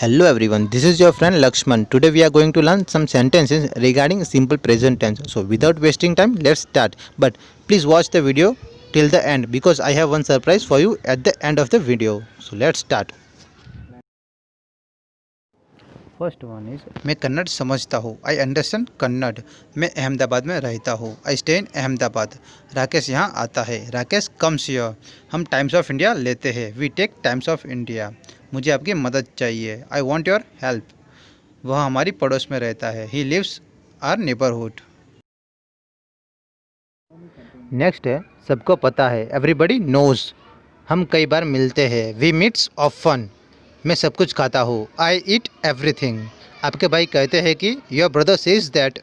Hello everyone, this is your friend Lakshman. Today we are going to learn some sentences regarding simple present tense. So without wasting time, let's start. But please watch the video till the end because I have one surprise for you at the end of the video. So let's start. First one is मैं कन्नड़ समझता हूँ। I understand Kannada. मैं अहमदाबाद में रहता हूँ। I stay in Ahmedabad. Rakesh यहाँ आता है। Rakesh comes here. हम टाइम्स ऑफ इंडिया लेते हैं। We take Times of India. मुझे आपकी मदद चाहिए। I want your help. वह हमारी पड़ोस में रहता है। He lives our neighbourhood. Next है सबको पता है। Everybody knows. हम कई बार मिलते हैं। We meets often. मैं सब कुछ खाता हूँ। I eat everything. आपके भाई कहते हैं कि योर ब्रदर सेज दैट।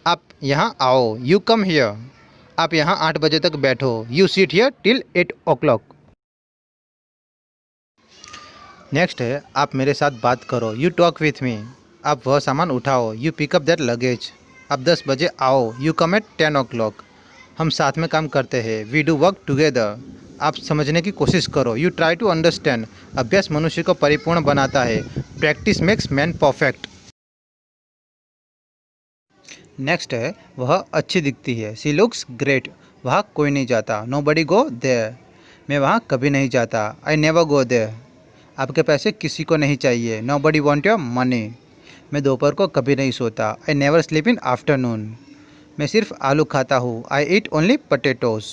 आप यहाँ आओ। You come here. आप यहाँ 8 बजे तक बैठो। You seat here till 8 o'clock। Next है आप मेरे साथ बात करो। You talk with me. आप वह सामान उठाओ। You pick up that luggage. आप 10 बजे आओ। You come at 10 o'clock। हम साथ में काम करते हैं। We do work together. आप समझने की कोशिश करो। You try to understand. अभ्यास मनुष्य को परिपूर्ण बनाता है। Practice makes man perfect. Next है वह अच्छी दिखती है। She looks great. वहाँ कोई नहीं जाता। Nobody go there. मैं वहाँ कभी नहीं जाता। I never go there. आपके पैसे किसी को नहीं चाहिए। Nobody want your money. मैं दोपहर को कभी नहीं सोता। I never sleep in afternoon. मैं सिर्फ आलू खाता हूँ। I eat only potatoes.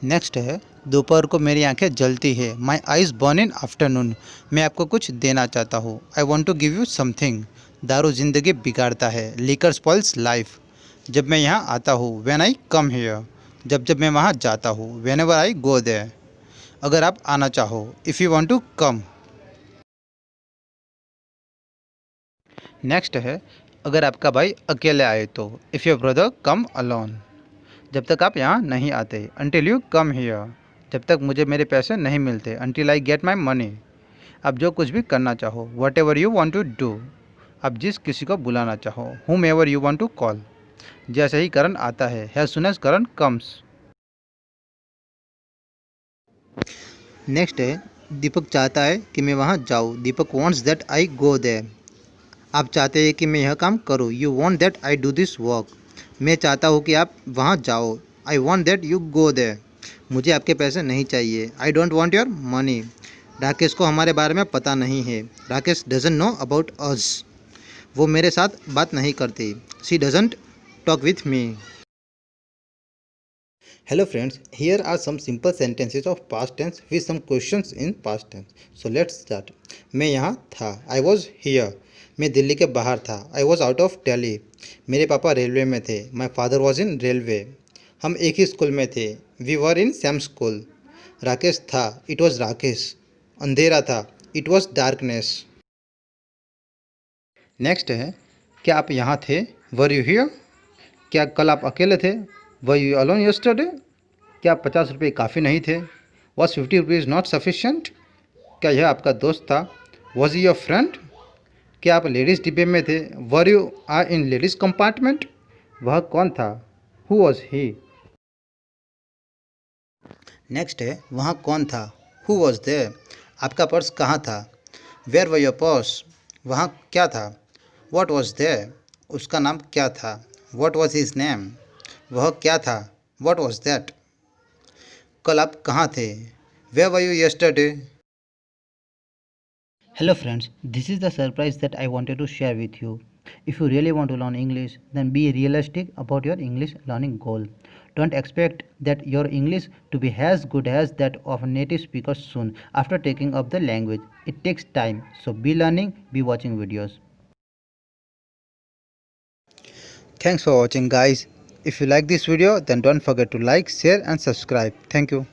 Next है दोपहर को मेरी आंखें जलती है। My eyes burn in afternoon. मैं आपको कुछ देना चाहता हूँ। I want to give you something. दारू जिंदगी बिगाड़ता है। Liquor spoils life. जब मैं यहाँ आता हूँ। When I come here. जब मैं वहाँ जाता हूँ। Whenever I go there. अगर आप आना चाहो। If you want to come. Next है अगर आपका भाई अकेले आए तो। If your brother come alone. जब तक आप यहाँ नहीं आते। Until you come here. जब तक मुझे मेरे पैसे नहीं मिलते। Until I get my money. आप जो कुछ भी करना चाहो। Whatever you want to do. आप जिस किसी को बुलाना चाहो। Whoever you want to call. जैसे ही करण आता है। As soon as Karan comes. Next है दीपक चाहता है कि मैं वहाँ जाऊँ। Deepak wants that I go there. आप चाहते हैं कि मैं यह काम करूँ। You want that I do this work. मैं चाहता हूँ कि आप वहाँ जाओ। I want that you go there. मुझे आपके पैसे नहीं चाहिए। I don't want your money. Rakesh को हमारे बारे में पता नहीं है। Rakesh doesn't know about us. वो मेरे साथ बात नहीं करती। She doesn't talk with me. Hello friends, here are some simple sentences of past tense with some questions in past tense. So let's start. मैं यहाँ था. I was here. मैं दिल्ली के बाहर था. I was out of Delhi. मेरे पापा railway में थे. My father was in railway. हम एक ही स्कूल में थे. We were in same school. Rakesh था. It was Rakesh. अंधेरा था. It was darkness. नेक्स्ट है क्या आप यहाँ थे? Were you here? क्या कल आप अकेले थे? Were you alone yesterday? क्या 50 रुपये काफ़ी नहीं थे? Was 50 rupees not sufficient? क्या यह आपका दोस्त था? Was he your friend? क्या आप लेडीज़ डिब्बे में थे? Were you are in ladies compartment? वह कौन था? Who was he? नेक्स्ट है वहाँ कौन था? Who was there? आपका पर्स कहाँ था? Where were your purse? वहाँ क्या था? What was there? उसका नाम क्या था? What was his name? वह क्या था? What was that? कल आप कहाँ थे? Where were you yesterday? Hello friends, this is the surprise that I wanted to share with you. If you really want to learn English, then be realistic about your English learning goal. Don't expect that your English to be as good as that of native speakers soon after taking up the language. It takes time, so be learning, be watching videos. Thanks for watching guys. If you like this video then don't forget to like, share and subscribe. Thank you.